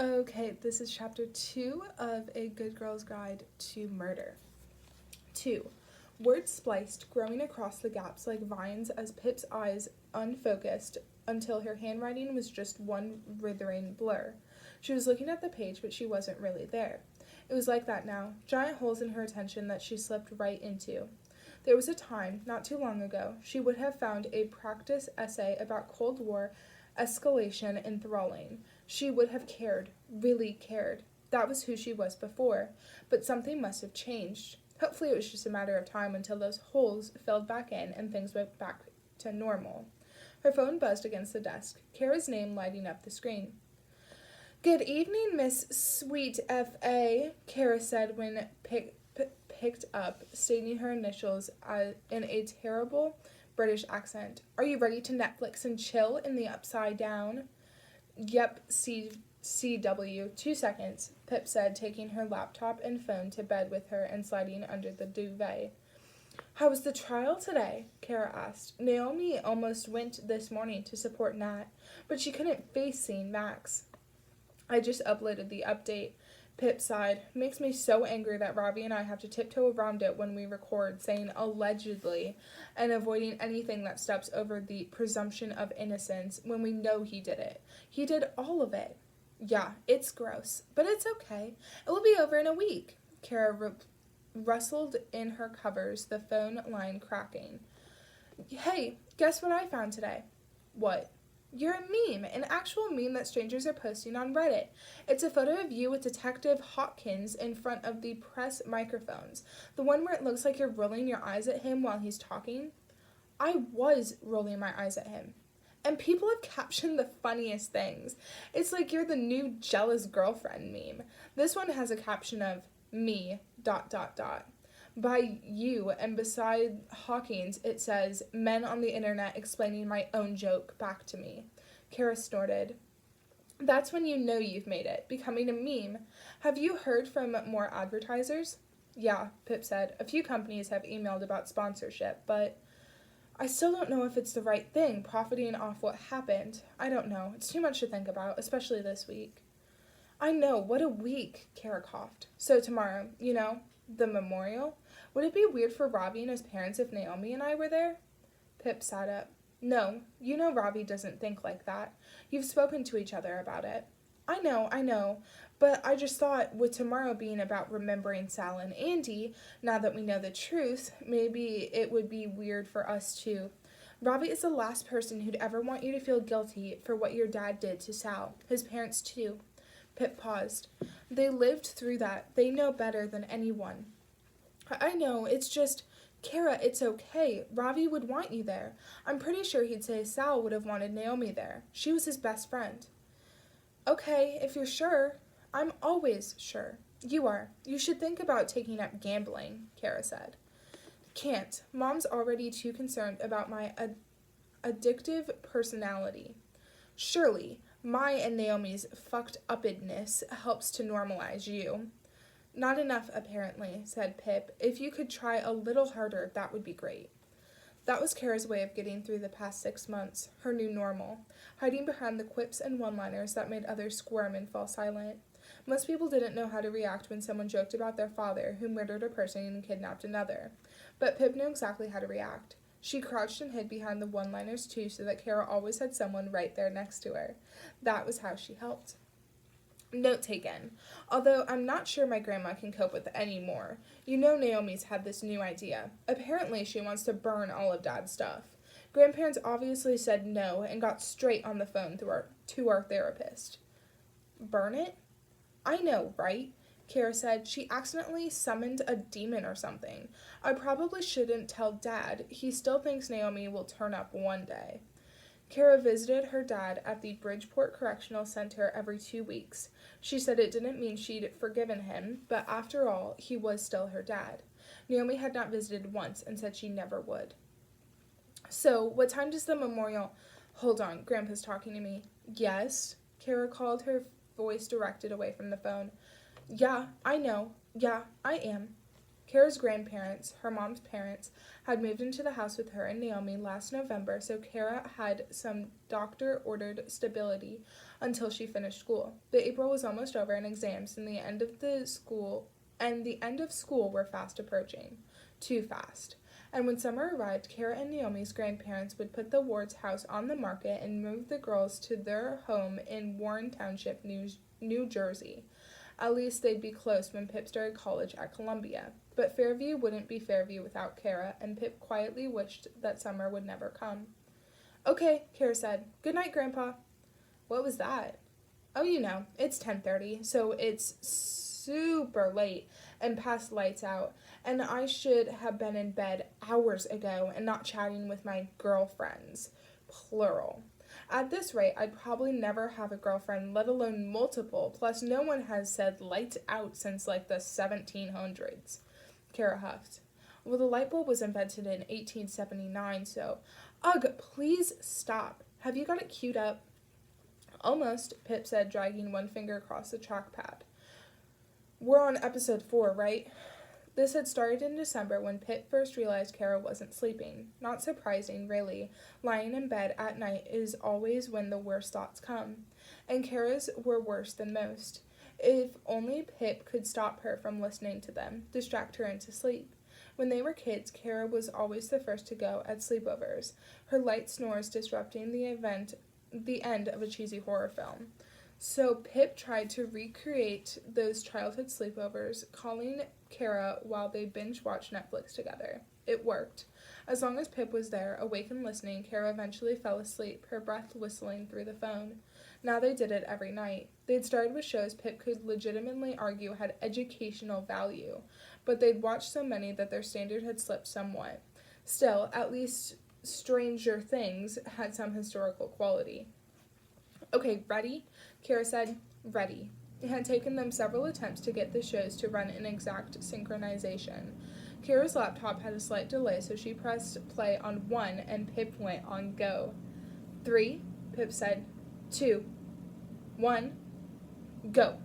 Okay, this is chapter 2 of A Good Girl's Guide to Murder. 2. Words spliced, growing across the gaps like vines as Pip's eyes unfocused until her handwriting was just one writhing blur. She was looking at the page, but she wasn't really there. It was like that now, giant holes in her attention that she slipped right into. There was a time, not too long ago, she would have found a practice essay about Cold War escalation enthralling. She would have cared, really cared. That was who she was before. But something must have changed. Hopefully it was just a matter of time until those holes filled back in and things went back to normal. Her phone buzzed against the desk, Cara's name lighting up the screen. "Good evening, Miss Sweet F.A., Cara said when picked up, stating her initials in a terrible British accent. "Are you ready to Netflix and chill in the upside down?" "Yep, CW. 2 seconds," Pip said, taking her laptop and phone to bed with her and sliding under the duvet. "How was the trial today?" Cara asked. "Naomi almost went this morning to support Nat, but she couldn't face seeing Max." "I just uploaded the update," Pip sighed. "Makes me so angry that Robbie and I have to tiptoe around it when we record, saying allegedly and avoiding anything that steps over the presumption of innocence when we know he did it. He did all of it." "Yeah, it's gross, but it's okay. It will be over in a week." Cara rustled in her covers, the phone line cracking. "Hey, guess what I found today?" "What?" "You're a meme, an actual meme that strangers are posting on Reddit. It's a photo of you with Detective Hawkins in front of the press microphones. The one where it looks like you're rolling your eyes at him while he's talking." I was rolling my eyes at him. And people have captioned the funniest things. It's like you're the new jealous girlfriend meme. This one has a caption of me, ... by you, and beside Hawkins it says, "Men on the internet explaining my own joke back to me." Cara snorted. "That's when you know you've made it, becoming a meme. Have you heard from more advertisers?" "Yeah," Pip said. "A few companies have emailed about sponsorship, but I still don't know if it's the right thing, profiting off what happened. I don't know. It's too much to think about, especially this week." "I know. What a week," Cara coughed. "So tomorrow, the memorial. Would it be weird for Robbie and his parents if Naomi and I were there?" Pip sat up. "No, Robbie doesn't think like that. You've spoken to each other about it." I know, but I just thought, with tomorrow being about remembering Sal and Andy, now that we know the truth, maybe it would be weird for us too. Robbie is the last person who'd ever want you to feel guilty for what your dad did to Sal. His parents too. Pip paused. "They lived through that. They know better than anyone." "I know, it's just, Cara, it's okay. Robbie would want you there. I'm pretty sure he'd say Sal would have wanted Naomi there. She was his best friend." "Okay, if you're sure." "I'm always sure." "You are. You should think about taking up gambling," Cara said. "Can't. Mom's already too concerned about my addictive personality." "Surely, my and Naomi's fucked upness helps to normalize you." "Not enough, apparently," said Pip. "If you could try a little harder, that would be great." That was Cara's way of getting through the past 6 months, her new normal, hiding behind the quips and one-liners that made others squirm and fall silent. Most people didn't know how to react when someone joked about their father, who murdered a person and kidnapped another. But Pip knew exactly how to react. She crouched and hid behind the one-liners too, so that Cara always had someone right there next to her. That was how she helped. Note taken. Although I'm not sure my grandma can cope with it anymore. Naomi's had this new idea. Apparently she wants to burn all of Dad's stuff. Grandparents obviously said no and got straight on the phone to our therapist. "Burn it?" "I know, right?" Cara said. "She accidentally summoned a demon or something. I probably shouldn't tell Dad. He still thinks Naomi will turn up one day." Cara visited her dad at the Bridgeport Correctional Center every 2 weeks. She said it didn't mean she'd forgiven him, but after all, he was still her dad. Naomi had not visited once and said she never would. "So, what time does the memorial—" "Hold on, Grandpa's talking to me." "Yes?" Cara called, her voice directed away from the phone. "Yeah, I know. Yeah, I am." Cara's grandparents, her mom's parents, had moved into the house with her and Naomi last November, so Cara had some doctor-ordered stability until she finished school. But April was almost over and exams and the end of school were fast approaching. Too fast. And when summer arrived, Cara and Naomi's grandparents would put the Ward's house on the market and move the girls to their home in Warren Township, New Jersey. At least they'd be close when Pip started college at Columbia. But Fairview wouldn't be Fairview without Cara, and Pip quietly wished that summer would never come. "Okay," Cara said. "Good night, Grandpa." "What was that?" "Oh, it's 10:30, so it's super late and past lights out, and I should have been in bed hours ago and not chatting with my girlfriends." Plural. "At this rate, I'd probably never have a girlfriend, let alone multiple, plus no one has said lights out since like the 1700s. Cara huffed. "Well, the light bulb was invented in 1879, so..." "Ugh, please stop. Have you got it queued up?" "Almost," Pip said, dragging one finger across the trackpad. "We're on episode 4, right?" This had started in December when Pip first realized Cara wasn't sleeping. Not surprising, really. Lying in bed at night is always when the worst thoughts come. And Cara's were worse than most. If only Pip could stop her from listening to them, distract her into sleep. When they were kids, Cara was always the first to go at sleepovers, her light snores disrupting the end of a cheesy horror film. So Pip tried to recreate those childhood sleepovers, calling Cara while they binge-watched Netflix together. It worked. As long as Pip was there, awake and listening, Cara eventually fell asleep, her breath whistling through the phone. Now they did it every night. They'd started with shows Pip could legitimately argue had educational value, but they'd watched so many that their standard had slipped somewhat. Still, at least Stranger Things had some historical quality. "Okay, ready?" Cara said. "Ready." It had taken them several attempts to get the shows to run in exact synchronization. Cara's laptop had a slight delay, so she pressed play on 1 and Pip went on go. 3, Pip said. 2, 1, go.